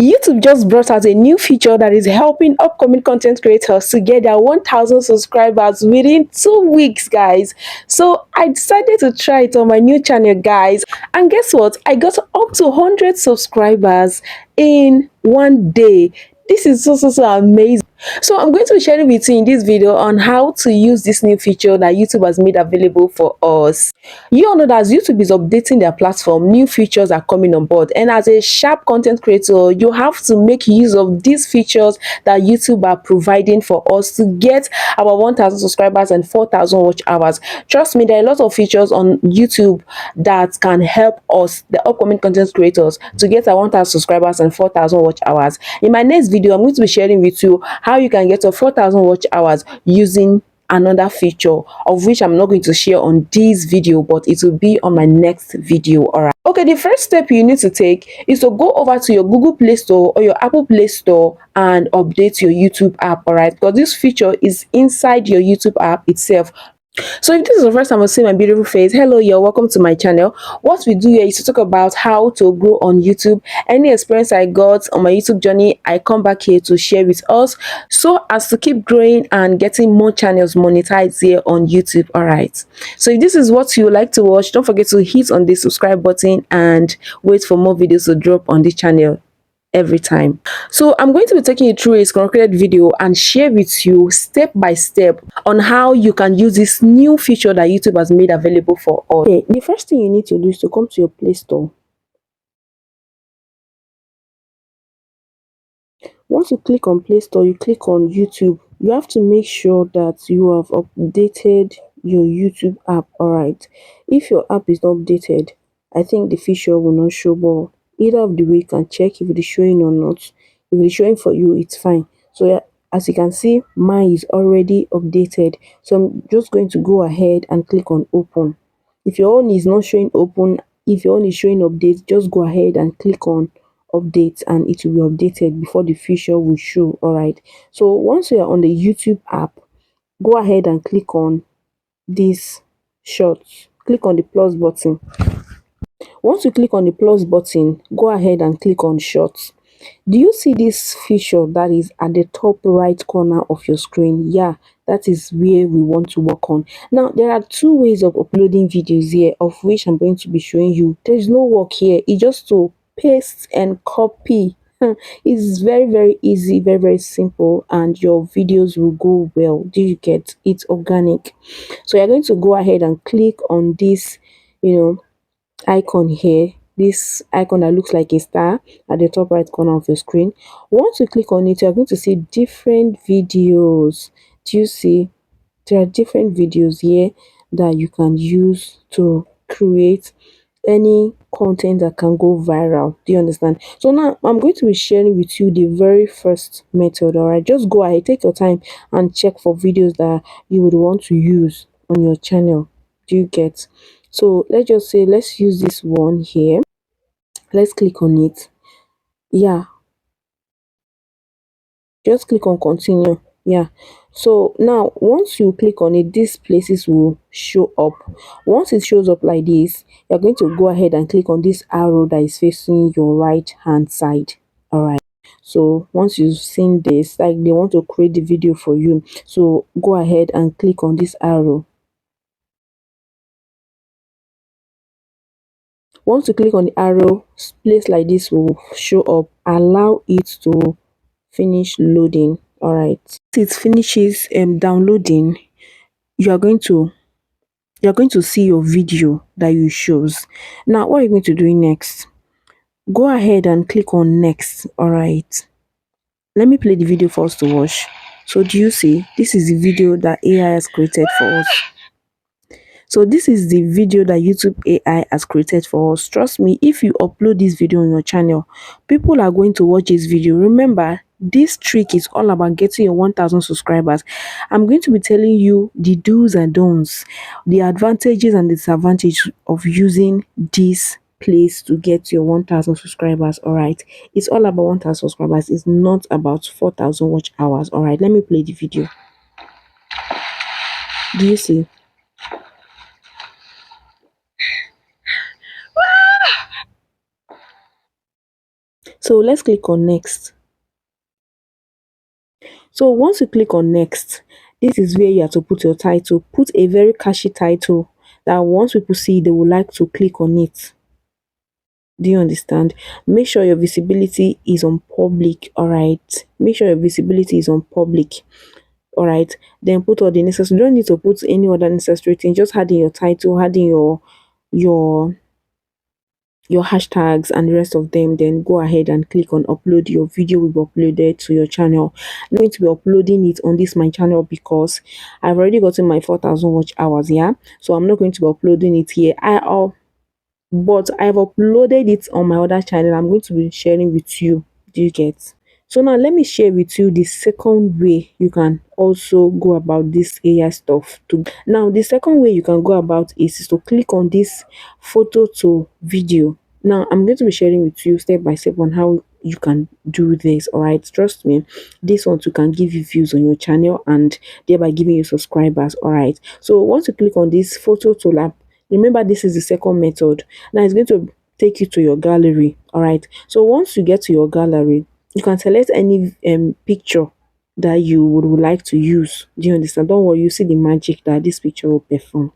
YouTube just brought out a new feature that is helping upcoming content creators to get their 1000 subscribers within 2 weeks, guys. So I decided to try it on my new channel, guys. And guess what? I got up to 100 subscribers in one day. This is so amazing. So I'm going to be sharing with you in this video on how to use this new feature that YouTube has made available for us. You all know that as YouTube is updating their platform, new features are coming on board, and as a sharp content creator, you have to make use of these features that YouTube are providing for us to get our 1000 subscribers and 4000 watch hours. Trust me, there are a lot of features on YouTube that can help us, the upcoming content creators, to get our 1000 subscribers and 4000 watch hours. In my next video, I'm going to be sharing with you how you can get your 4000 watch hours using another feature, of which I'm not going to share on this video, but it will be on my next video. All right. Okay, the first step you need to take is to go over to your Google Play Store or your Apple Play Store and update your YouTube app. All right, because this feature is inside your YouTube app itself. So if this is the first time you see my beautiful face, hello, you're welcome to my channel. What we do here is to talk about how to grow on YouTube. Any experience I got on my YouTube journey, I come back here to share with us, so as to keep growing and getting more channels monetized here on YouTube. All right, so if this is what you like to watch, don't forget to hit on the subscribe button and wait for more videos to drop on this channel every time. So I'm going to be taking you through a concrete video and share with you step by step on how you can use this new feature that YouTube has made available for all. Okay, the first thing you need to do is to come to your Play Store. Once you click on Play Store, you click on YouTube. You have to make sure that you have updated your YouTube app. All right, if your app is not updated, I think the feature will not show, but either of the way you can check if it is showing or not. If it is showing for you, it's fine. So yeah, as you can see, mine is already updated, so I'm just going to go ahead and click on open. If your own is not showing open, if your own is showing update, just go ahead and click on update and it will be updated before the feature will show. All right, so once you are on the YouTube app, go ahead and click on this shorts, click on the plus button. Once you click on the plus button, go ahead and click on shorts. Do you see this feature that is at the top right corner of your screen? Yeah, that is where we want to work on. Now, there are two ways of uploading videos here, of which I'm going to be showing you. There is no work here. It's just to paste and copy. It's very easy, very simple, and your videos will go well. Do you get it? Organic. So you're going to go ahead and click on this, icon here, this icon that looks like a star at the top right corner of your screen. Once you click on it, you're going to see different videos. Do you see? There are different videos here that you can use to create any content that can go viral. Do you understand? So now I'm going to be sharing with you the very first method. All right, just go ahead, take your time and check for videos that you would want to use on your channel. Do you get? So let's just say, let's use this one here. Let's click on it. Yeah, just click on continue. Yeah, so now once you click on it, these places will show up. Once it shows up like this, you're going to go ahead and click on this arrow that is facing your right hand side. All right, so once you've seen this, like they want to create the video for you, so go ahead and click on this arrow. Once you click on the arrow, place like this will show up. Allow it to finish loading. All right, it finishes downloading, you're going to see your video that you chose. Now what are you going to do next? Go ahead and click on next. All right, let me play the video for us to watch. So do you see, this is the video that AI has created for us. So this is the video that YouTube AI has created for us. Trust me, if you upload this video on your channel, people are going to watch this video. Remember, this trick is all about getting your 1000 subscribers. I'm going to be telling you the do's and don'ts, the advantages and disadvantages of using this place to get your 1000 subscribers. All right, it's all about 1000 subscribers. It's not about 4000 watch hours. All right, let me play the video. Do you see? So So let's click on next. So once you click on next, this is where you have to put your title. Put a very catchy title that once people see, they will like to click on it. Do you understand? Make sure your visibility is on public. All right. Make sure your visibility is on public. All right. Then put all the necessary. You don't need to put any other necessary thing. Just add in your title, add in your your hashtags and the rest of them. Then go ahead and click on upload. Your video will be uploaded to your channel. I'm going to be uploading it on this my channel because I've already gotten my 4,000 watch hours. Yeah, so I'm not going to be uploading it here. But I've uploaded it on my other channel. I'm going to be sharing with you. Do you get? So now let me share with you the second way you can also go about this AI stuff. Now the second way you can go about is to click on this photo to video. Now I'm going to be sharing with you step by step on how you can do this. All right, trust me, this one too can give you views on your channel and thereby giving you subscribers. All right, so once you click on this photo to lab, remember this is the second method. Now it's going to take you to your gallery. All right, so once you get to your gallery, you can select any picture that you would like to use. Do you understand? Don't worry, you see the magic that this picture will perform.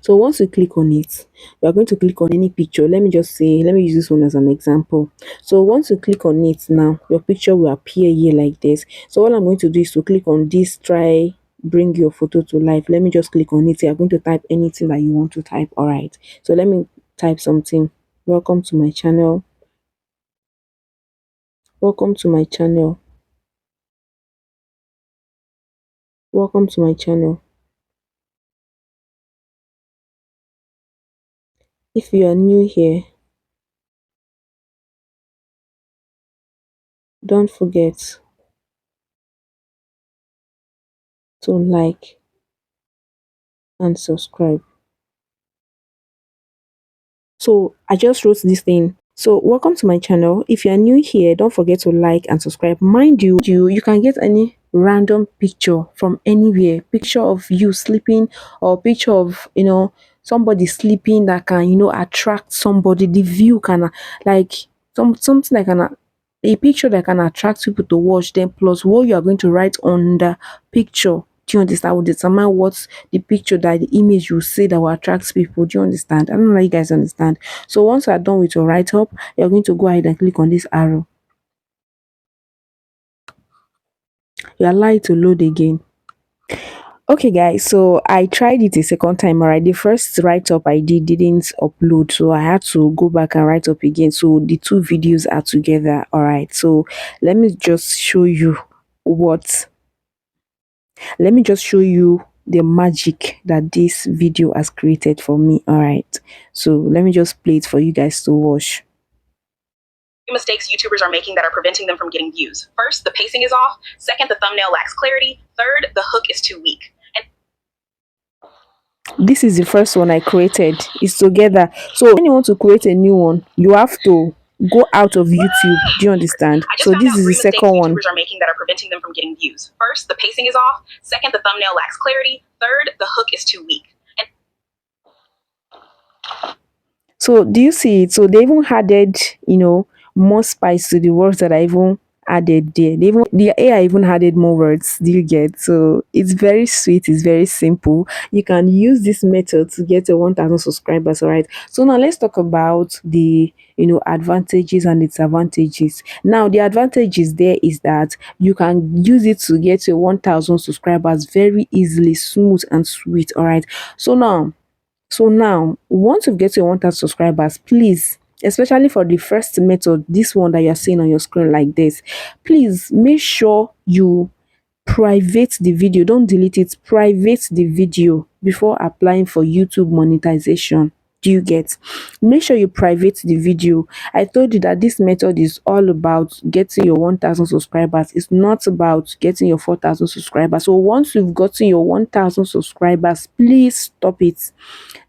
So once you click on it, you are going to click on any picture. Let me use this one as an example. So once you click on it now, your picture will appear here like this. So all I'm going to do is to click on this, try bring your photo to life. Let me just click on it. You're going to type anything that you want to type. All right. So let me type something. Welcome to my channel. Welcome to my channel. Welcome to my channel. If you are new here, don't forget to like and subscribe. So I just wrote this thing. So welcome to my channel. If you are new here, don't forget to like and subscribe. Mind you can get any random picture from anywhere. Picture of you sleeping or picture of somebody sleeping that can attract somebody. The view can like something that can a picture that can attract people to watch them, plus what you are going to write on the picture. Do you understand? Will determine what the picture that the image you see that will attract people. Do you understand? I don't know if you guys understand. So once you are done with your write up, you're going to go ahead and click on this arrow. You allow it to load again. Okay guys, so I tried it a second time. All right, the first write up I didn't upload, so I had to go back and write up again. So the two videos are together. All right, so let me just show you what let me just show you the magic that this video has created for me. All right, so let me just play it for you guys to watch. Mistakes YouTubers are making that are preventing them from getting views. First, the pacing is off. Second, the thumbnail lacks clarity. Third, the hook is too weak. And this is the first one I created. It's together. So when you want to create a new one, you have to go out of YouTube. Do you understand? So this is the second one. YouTubers are making that are preventing them from getting views. First, the pacing is off. Second, the thumbnail lacks clarity. Third, the hook is too weak. And so do you see it? So they even added, more spice to the words that I even added there. The AI even added more words. Do you get? So it's very sweet. It's very simple. You can use this method to get to 1,000 subscribers. All right. So now let's talk about the advantages and disadvantages. Now the advantages there is that you can use it to get to 1,000 subscribers very easily, smooth and sweet. All right. So now, once you get to 1,000 subscribers, please, especially for the first method, this one that you're seeing on your screen like this, please make sure you private the video. Don't delete it. Private the video before applying for YouTube monetization. Do you get? Make sure you private the video. I told you that this method is all about getting your 1,000 subscribers. It's not about getting your 4,000 subscribers. So once you've gotten your 1,000 subscribers, please stop it.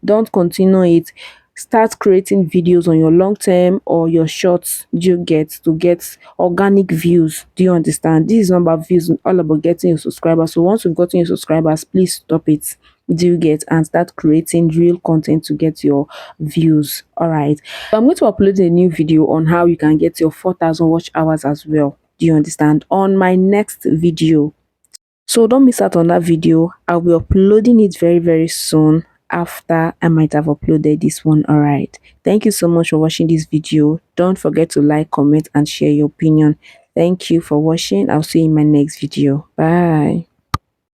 Don't continue it. Start creating videos on your long term or your shorts. Do you get to get organic views? Do you understand? This is not about views, all about getting your subscribers. So once you've gotten your subscribers, please stop it. Do you get? And start creating real content to get your views. All right. So I'm going to upload a new video on how you can get your 4,000 watch hours as well. Do you understand? On my next video. So don't miss out on that video. I'll be uploading it very, very soon after I might have uploaded this one. All right. Thank you so much for watching this video. Don't forget to like, comment, and share your opinion. Thank you for watching. I'll see you in my next video. Bye.